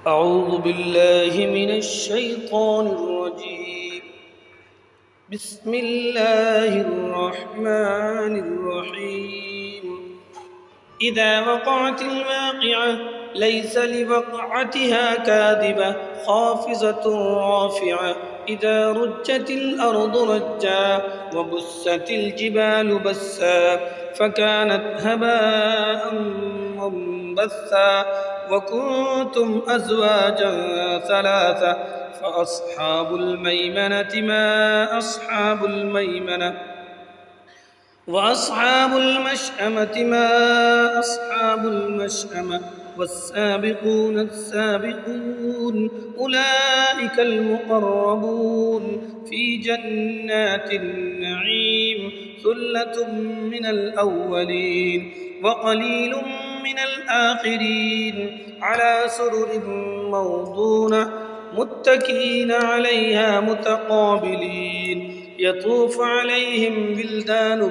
أعوذ بالله من الشيطان الرجيم. بسم الله الرحمن الرحيم. إذا وقعت الواقعة ليس لوقعتها كاذبة خافضة رافعة إذا رجت الأرض رجا وبست الجبال بسا فكانت هباء منبثا وكنتم أزواجا ثلاثة فأصحاب الميمنة ما أصحاب الميمنة وأصحاب المشأمة ما أصحاب المشأمة والسابقون السابقون أولئك المقربون في جنات النعيم ثلة من الأولين وقليل من الآخرين على سرر موضونة متكئين عليها متقابلين يطوف عليهم بلدان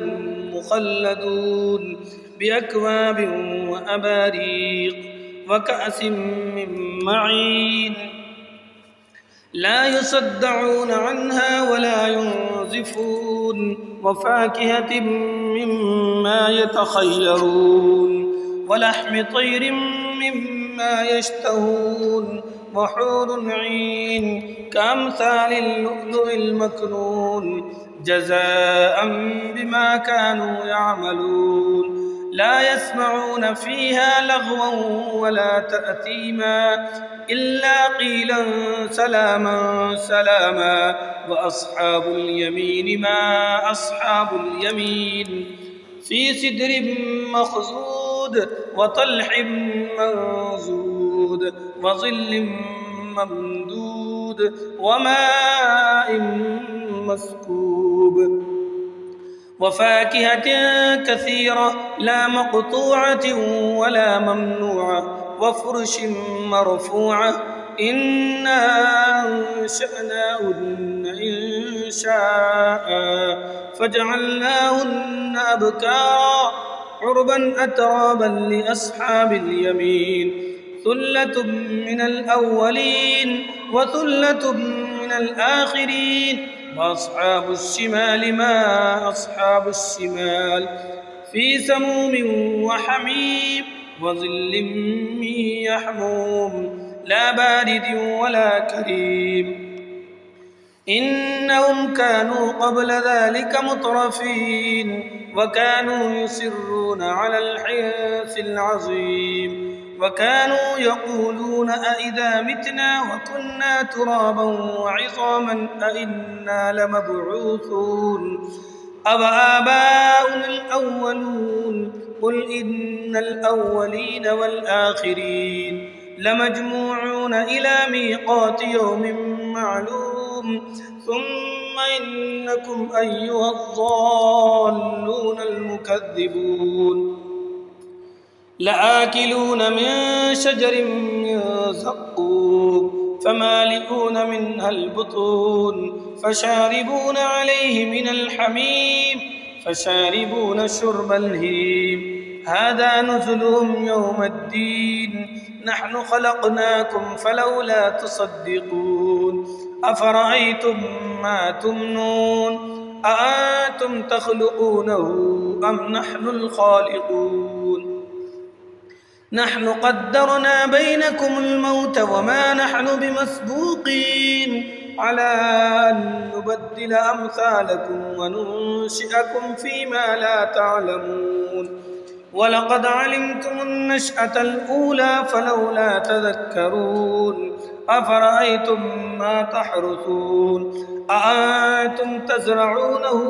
مخلدون بأكواب وأباريق وكأس من معين لا يصدعون عنها ولا ينزفون وفاكهة مما يتخيرون ولحم طير مما يشتهون وحور عين كأمثال اللؤلؤ المكنون جزاء بما كانوا يعملون لا يسمعون فيها لغوا ولا تأثيما إلا قيلا سلاما سلاما وأصحاب اليمين ما أصحاب اليمين في سدر مخضود وطلح منضود وظل ممدود وماء مسكوب وفاكهة كثيرة لا مقطوعة ولا ممنوعة وفرش مرفوعة إنا أنشأناهن إنشاء فجعلناهن أبكارا عربا أترابا لأصحاب اليمين ثلة من الأولين وثلة من الآخرين وأصحاب الشمال ما أصحاب الشمال في سموم وحميم وظل من يحموم لا بارد ولا كريم إنهم كانوا قبل ذلك مترفين وكانوا يصرون على الحنث العظيم وكانوا يقولون أئذا متنا وكنا ترابا وعظاما أئنا لمبعوثون أوآباؤنا الأولون قل إن الأولين والآخرين لمجموعون إلى ميقات يوم معلوم ثم إنكم أيها الضالون المكذبون لآكلون من شجر من زقوم فمالئون منها البطون فشاربون عليه من الحميم فشاربون شرب الهيم هذا نزلهم يوم الدين نحن خلقناكم فلولا تصدقون أفرأيتم ما تمنون أأنتم تخلقونه أم نحن الخالقون نحن قدرنا بينكم الموت وما نحن بمسبوقين على أن نبدل أمثالكم وننشئكم فيما لا تعلمون ولقد علمتم النشأة الأولى فلولا تذكرون أفرأيتم ما تحرثون أأنتم تزرعونه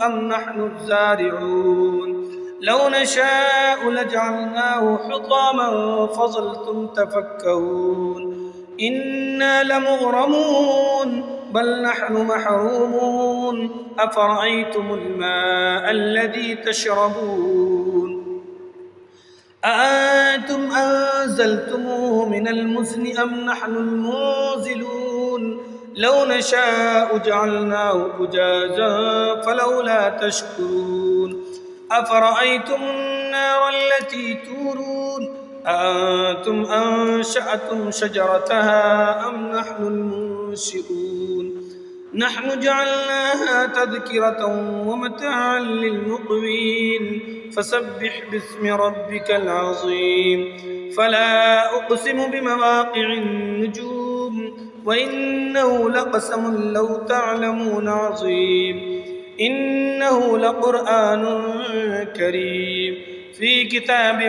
أم نحن الزارعون لو نشاء لجعلناه حطاما فظلتم تفكهون إنا لمغرمون بل نحن محرومون أفرأيتم الماء الذي تشربون أأنتم أنزلتموه من المزن أم نحن المنزلون لو نشاء جعلناه أجاجا فلولا تشكرون أفرأيتم النار التي تورون أأنتم أنشأتم شجرتها أم نحن المنشئون نحن جعلناها تذكرة ومتاعا للمقوين فسبح باسم ربك العظيم فلا أقسم بمواقع النجوم وإنه لقسم لو تعلمون عظيم إنه لقرآن كريم في كتاب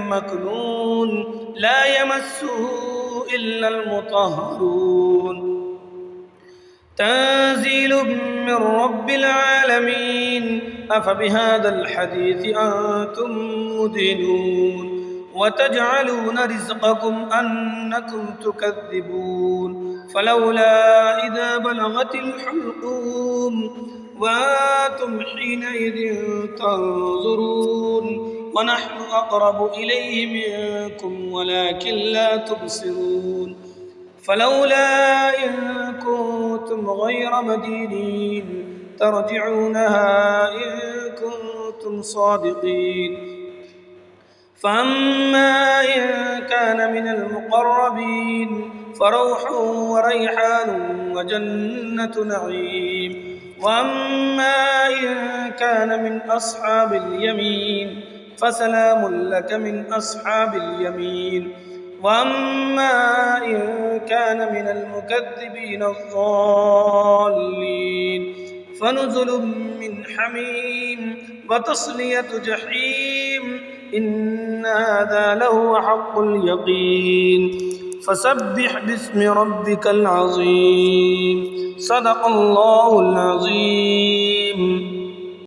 مكنون لا يمسه إلا المطهرون تنزيل من رب العالمين أفبهذا الحديث أنتم مدهنون وتجعلون رزقكم أنكم تكذبون فلولا إذا بلغت الحلقوم وأنتم حينئذ تنظرون ونحن أقرب إليه منكم ولكن لا تبصرون فلولا إن كنتم غير مدينين ترجعونها إن كنتم صادقين فأما إن كان من المقربين فروح وريحان وجنة نعيم وأما إن كان من أصحاب اليمين فسلام لك من أصحاب اليمين وأما إن كان من المكذبين الضالين فنزل من حميم وتصلية جحيم إن هذا لهو حق اليقين فسبح باسم ربك العظيم صدق الله العظيم.